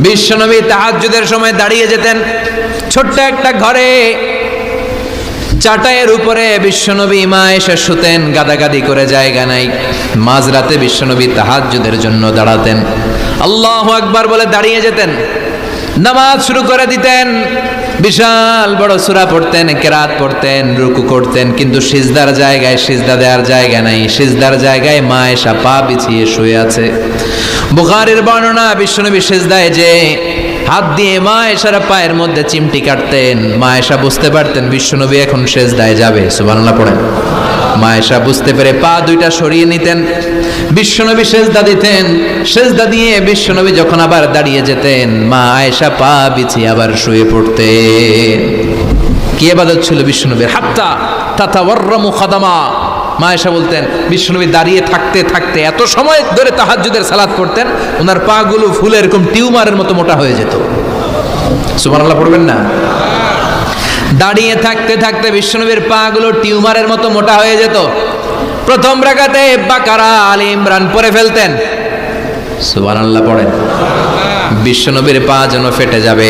বিশ্বনবী তাহাজ্জুদের সময় দাঁড়িয়ে যেতেন ছোট্ট একটা ঘরে, চাটাইয়ের উপরে বিশ্বনবী মা এসে শুতেন, গাদাগাদি করে জায়গা নাই। মাঝরাতে বিশ্বনবী তাহাজ্জুদের জন্য দাঁড়াতেন, আল্লাহু আকবার বলে দাঁড়িয়ে যেতেন, নামাজ শুরু করে দিতেন। বিশাল বড় সূরা পড়তেন, কেরাত পড়তেন, রুকু করতেন, কিন্তু সিজদার জায়গায় সিজদা দেওয়ার জায়গা নাই। সিজদার জায়গায় মা এসা পা বিছিয়ে শুয়ে আছে। বুখারীর বর্ণনা, বিশ্বনবী সিজদায় যে হাত দিয়ে মা এসার পায়ের মধ্যে চিমটি কাটতেন, মা এসা বুঝতে পারতেন বিশ্বনবী এখন সিজদায় যাবে। সুবহানাল্লাহ পড়েন। মা এসা বুঝতে পেরে পা দুইটা সরিয়ে নিতেন, বিশ্বনবী সিজদা দিতেন। সিজদা দিয়ে বিশ্বনবী যখন আবার দাঁড়িয়ে যেতেন, মা আয়েশা পা বিছিয়ে আবার শুয়ে পড়তেন। কি ইবাদত ছিল বিশ্বনবীর! হাত্তা তাতাওয়াররামু খাদামা। মা আয়েশা বলতেন বিশ্বনবী দাঁড়িয়ে থাকতে থাকতে এত সময় ধরে তাহাজ্জুদের সালাত পড়তেন, ওনার পা গুলো ফুলে এরকম টিউমারের মতো মোটা হয়ে যেত। সুবহানাল্লাহ পড়বেন না? দাঁড়িয়ে থাকতে থাকতে বিশ্বনবীর পা গুলো টিউমারের মতো মোটা হয়ে যেত। প্রথম রাকাতে বাকারা, আলে ইমরান পড়ে ফেলতেন। সুবহানাল্লাহ পড়েন। বিশ্বনবীর পা যেন ফেটে যাবে,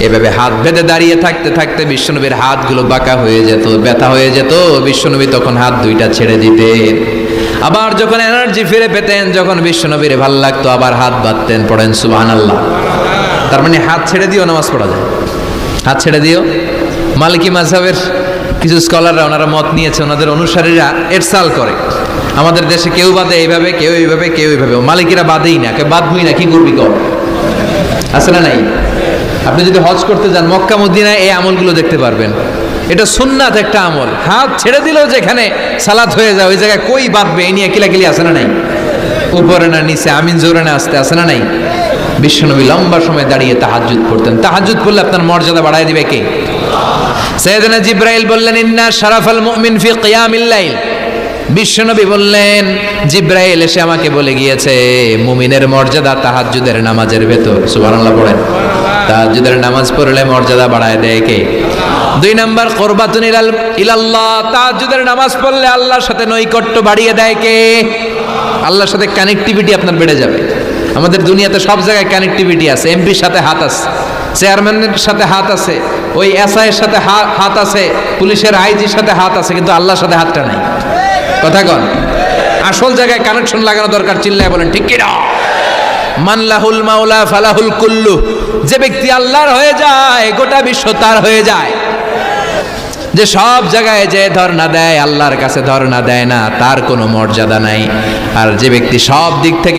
এভাবে হাত বেঁধে দাঁড়িয়ে থাকতে থাকতে বিশ্বনবীর হাতগুলো বাঁকা হয়ে যেত, ব্যথা হয়ে যেত। বিশ্বনবী তখন হাত দুইটা ছেড়ে দিতেন। আবার যখন এনার্জি ফিরে পেতেন, যখন বিশ্বনবীর ভাল লাগতো, আবার হাত বাঁধতেন। পড়েন সুবহানাল্লাহ। তার মানে হাত ছেড়ে দিও নামাজ পড়া যায়। হাত ছেড়ে দিও। মালিকি মাযহাবের কিছু স্কলাররা ওনারা মত নিয়েছে, ওনাদের অনুসারীরা এরসাল করে, আমাদের দেশে কেউ বাদে এইভাবে, কেউ এইভাবে, কেউ এইভাবে। মালিকিরা বাদেই না, কেউ বাদবই না, কি করবি কর, আছে না নাই? আপনি যদি হজ করতে যান মক্কা মদিনায়, এই আমলগুলো দেখতে পারবেন। এটা সুন্নাত একটা আমল। হাত ছেড়ে দিলেও যেখানে সালাত হয়ে যায়, ওই জায়গায় কই বাঁধবে, এই নিয়ে কিলাকিলি আছে না নাই? উপরে না নিচে, আমিন জোরে না আসতে, আছে না নাই? বিশ্বনবী লম্বা সময় দাঁড়িয়ে তাহাজ্জুদ পড়তেন। তাহাজ্জুদ পড়লে আপনার মর্যাদা বাড়ায় দিবে কে? সাইয়েদনা জিবরাইল বললেন, ইন্না শারাফাল মুমিন ফি কিয়ামিল লাইল। বিশ্বনবী বললেন, জিবরাইল এসে আমাকে বলে গিয়েছে মুমিনের মর্যাদা তাহাজ্জুদের নামাজের ভেতর। সুবহানাল্লাহ পড়েন। তাহাজ্জুদের নামাজ পড়লে মর্যাদা বাড়ায় দেয় কে? 2 নাম্বার, কুরবাতুন ইলাল্লাহ। তাহাজ্জুদের নামাজ পড়লে আল্লাহর সাথে নৈকট্য বাড়িয়ে দেয় কে? আল্লাহর সাথে কানেক্টিভিটি আপনার বেড়ে যাবে। আমাদের দুনিয়াতে সব জায়গায় কানেক্টিভিটি আছে। এমপির সাথে হাত আছে, চেয়ারম্যানের সাথে হাত আছে, ওই এসআইয়ের সাথে হাত আছে, পুলিশের আইজির সাথে হাত আছে, কিন্তু আল্লাহর সাথে হাতটা নাই। কথা কন। আসল জায়গায় কানেকশন লাগানো দরকার। চিল্লায় বলেন ঠিক কি না? মান লাহুল মাওলা ফালাহুল কুল্লু। যে ব্যক্তি আল্লাহর হয়ে যায়, গোটা বিশ্ব তার হয়ে যায়। যে সব জায়গায় যে ধর্ণা দেয়, আল্লাহর কাছে ধর্ণা দেয় না, তার কোনো মর্যাদা নাই। আর যে ব্যক্তি সব দিক থেকে